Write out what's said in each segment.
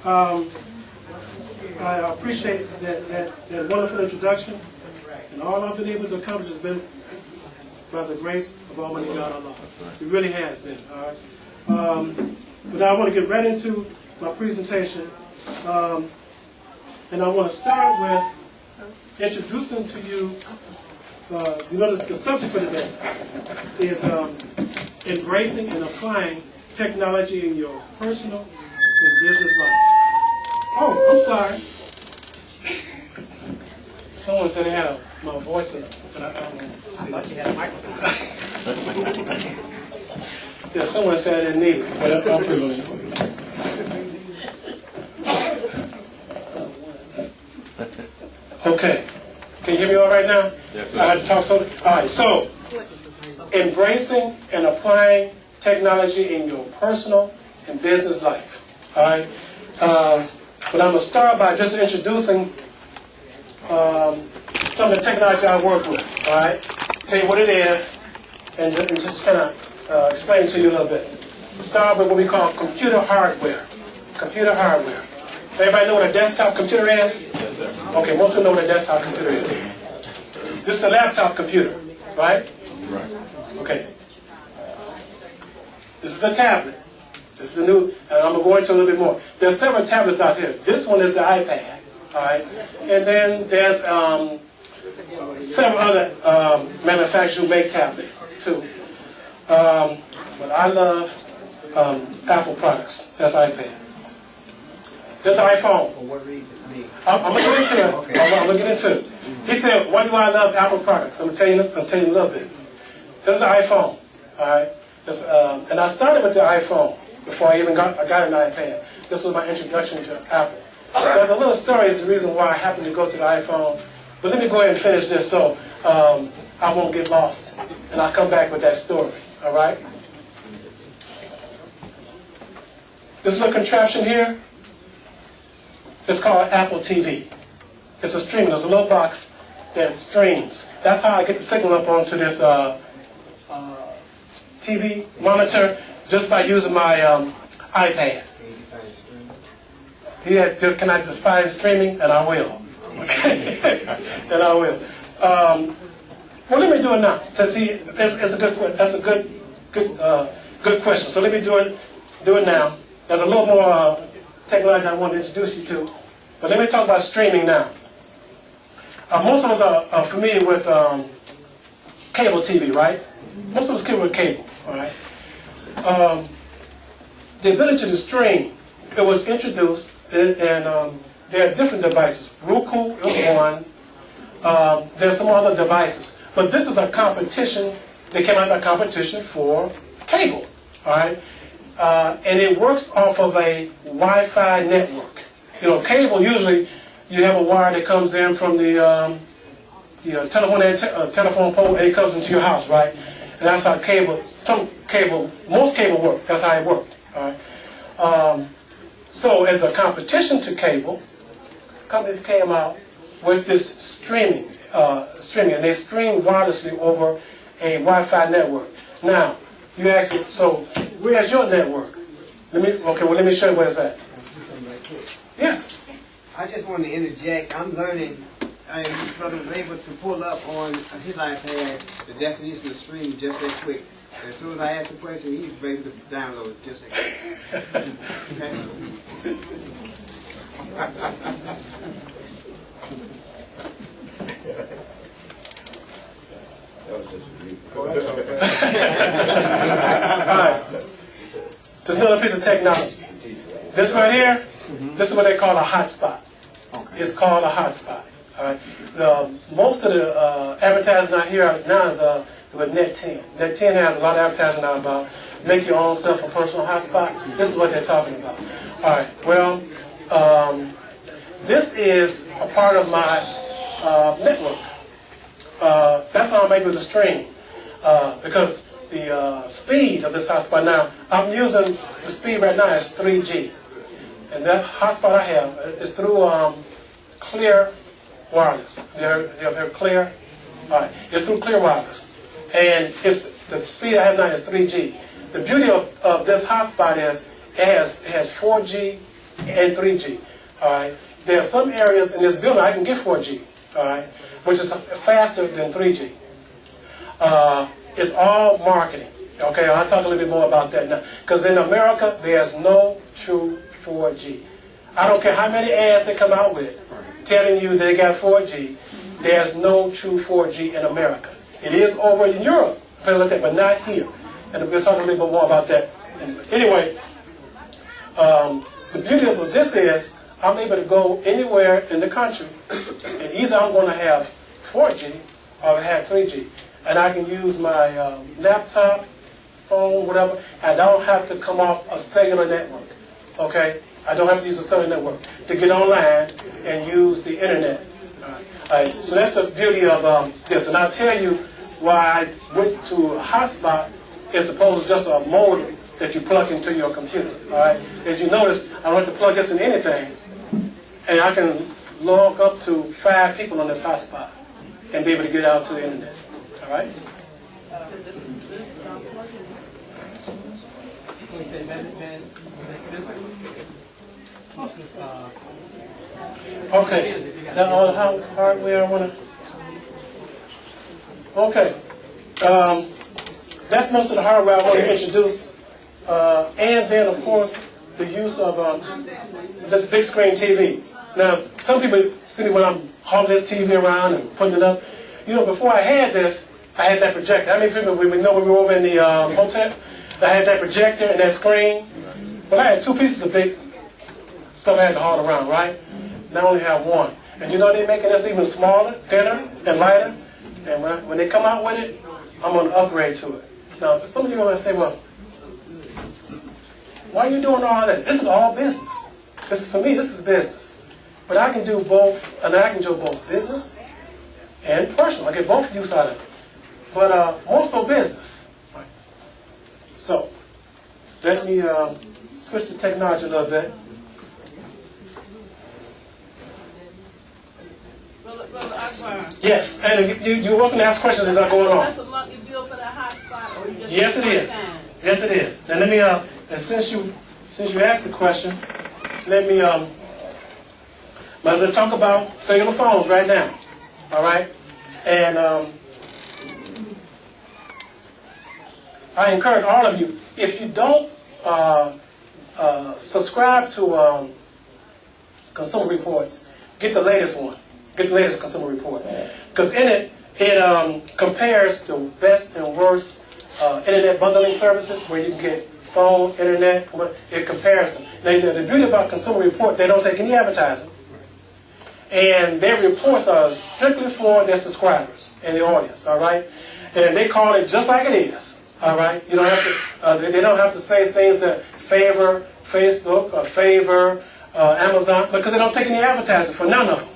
Um, I appreciate that wonderful introduction, and all I've been able to accomplish has been by the grace of Almighty God Allah. It really has been. All right. But now I want to get right into my presentation, and I want to start with introducing to you. The subject for today is embracing and applying technology in your personal and business life. Oh, I'm sorry. Someone said they had my voice was, but I don't know. I thought you had a microphone. Yeah, someone said I didn't need it, but I'll put it on you. Okay. Can you hear me all right now? Yes, sir. I have to talk so. All right. So, embracing and applying technology in your personal and business life. All right. But I'm gonna start by just introducing some of the technology I work with. All right. Tell you what it is, and just kind of explain it to you a little bit. Start with what we call computer hardware. Computer hardware. Everybody know what a desktop computer is? Yes, sir. Okay, most people know what a desktop computer is. This is a laptop computer, right? Right. Okay. This is a tablet. This is a new, and I'm going to go into a little bit more. There's several tablets out here. This one is the iPad, all right? And then there's several other manufacturers who make tablets, too. But I love Apple products. That's iPad. This is iPhone. For what reason? I'm going to get into it. Okay. I'm going to get into it. He said, why do I love Apple products? I'm going to tell you this. I'm going to tell you a little bit. This is the iPhone. All right? And I started with the iPhone before I even got an iPad. This was my introduction to Apple. There's a little story. It's the reason why I happened to go to the iPhone. But let me go ahead and finish this so I won't get lost. And I'll come back with that story. All right? This little contraption here, it's called Apple TV. It's a streaming. There's a little box that streams. That's how I get the signal up onto this TV monitor, just by using my iPad. Yeah, can I define streaming? And I will. Okay, and I will. Well, let me do it now. So see, it's a good. That's a good question. So let me do it now. There's a little more technology I want to introduce you to, but let me talk about streaming now. Most of us are familiar with cable TV, right? Most of us familiar with cable, all right? The ability to stream, it was introduced, and there are different devices. Roku is one. There's some other devices, but this is a competition. They came out with a competition for cable, all right? And it works off of a Wi-Fi network. You know, cable, usually you have a wire that comes in from the telephone pole, and it comes into your house, right? And that's how most cable work. That's how it worked. All right. So as a competition to cable, companies came out with this streaming, and they stream wirelessly over a Wi-Fi network. Now, you ask me, so where's your network? Let me show you where it's at. Yes. I just want to interject. I'm learning, and this brother was able to pull up on his iPad the definition of stream just that quick. As soon as I asked the question, he was able to download it just that quick. Okay? That was just me. All right. There's another piece of technology. This right here, this is what they call a hotspot. Okay. It's called a hotspot. All right. Most of the advertising I hear now is with Net 10. Net 10 has a lot of advertising now about make your own self a personal hotspot. This is what they're talking about. All right. Well, this is a part of my network. That's how I'm able to stream. Because the speed of this hotspot now, I'm using the speed right now is 3G. And that hotspot I have is through clear wireless. They're clear? All right. It's through clear wireless. And the speed I have now is 3G. The beauty of this hotspot is it has 4G and 3G. All right. There are some areas in this building I can get 4G. All right, which is faster than 3G. It's all marketing. Okay, I'll talk a little bit more about that now. Because in America, there's no true 4G. I don't care how many ads they come out with telling you they got 4G. There's no true 4G in America. It is over in Europe, but not here. And we'll talk a little bit more about that. Anyway, the beauty of this is I'm able to go anywhere in the country, and either I'm going to have 4G or have 3G. And I can use my laptop, phone, whatever. I don't have to come off a cellular network. Okay? I don't have to use a cellular network to get online and use the internet. All right. So that's the beauty of this. And I'll tell you why I went to a hotspot as opposed to just a modem that you plug into your computer. All right. As you notice, I don't have to plug this in anything, and I can log up to 5 people on this hotspot and be able to get out to the internet. All right. Okay. Is that all the hardware I want to? Okay. That's most of the hardware I want to introduce. And then, of course, the use of this big screen TV. Now, some people see when I'm hauling this TV around and putting it up. You know, before I had this, I had that projector. How many people we know when we were over in the hotel? I had that projector and that screen. But I had 2 pieces of big stuff I had to haul around, right? Now I only have 1. And you know they're making this even smaller, thinner, and lighter. And when they come out with it, I'm going to upgrade to it. Now, some of you are going to say, well, why are you doing all that? This is all business. For me, this is business. But I can do both, and I can do both business and personal. I get both use out of it. But more so business. Right. So, let me switch to technology a little bit. Brother Akbar. Yes, and you're welcome to ask questions as I go along. That's a lucky bill for that hot spot, or you just Yes, it is. Yes, it is. Now let me. And since you asked the question, let me talk about cellular phones right now. All right, and I encourage all of you, if you don't subscribe to Consumer Reports, get the latest one. Get the latest Consumer Report. Because in it compares the best and worst internet bundling services where you can get phone, internet, it compares them. Now, the beauty about Consumer Report, they don't take any advertising. And their reports are strictly for their subscribers and the audience, all right? And they call it just like it is, all right? You don't have to, they don't have to say things that favor Facebook or favor Amazon, because they don't take any advertising for none of them.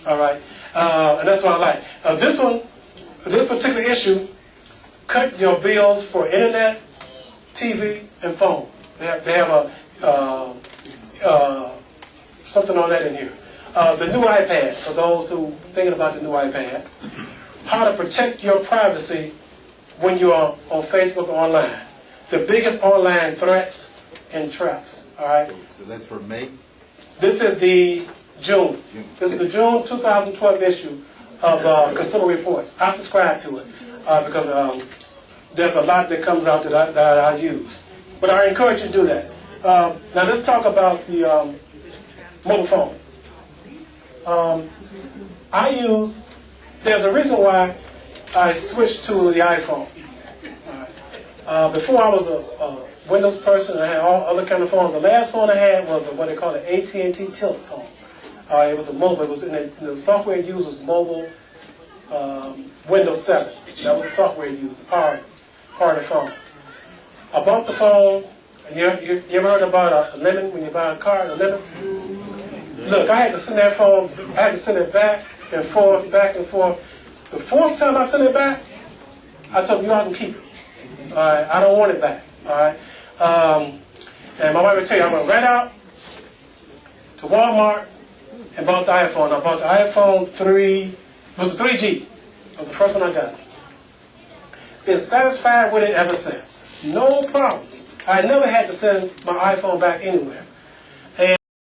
All right, and that's what I like. This particular issue, cut your bills for internet, TV, and phone. They have something on that in here. The new iPad, for those who thinking about the new iPad, how to protect your privacy when you are on Facebook or online. The biggest online threats and traps. All right. So that's for May? This is the June. This is the June 2012 issue of Consumer Reports. I subscribe to it because there's a lot that comes out that I use. But I encourage you to do that. Now let's talk about the mobile phone. There's a reason why I switched to the iPhone. Before I was a Windows person, and I had all other kind of phones. The last phone I had was what they call an AT&T tilt phone. It was a mobile. It was the software it used was mobile Windows 7. That was the software it used, the power of the phone. I bought the phone. You ever heard about a lemon when you buy a car, a lemon? Look, I had to send that phone. I had to send it back and forth, back and forth. The 4th time I sent it back, I told you I can keep it. All right, I don't want it back. All right. And my wife would tell you, I went right out to Walmart and bought the iPhone. I bought the iPhone 3. It was the 3G. It was the first one I got. Been satisfied with it ever since. No problems. I never had to send my iPhone back anywhere.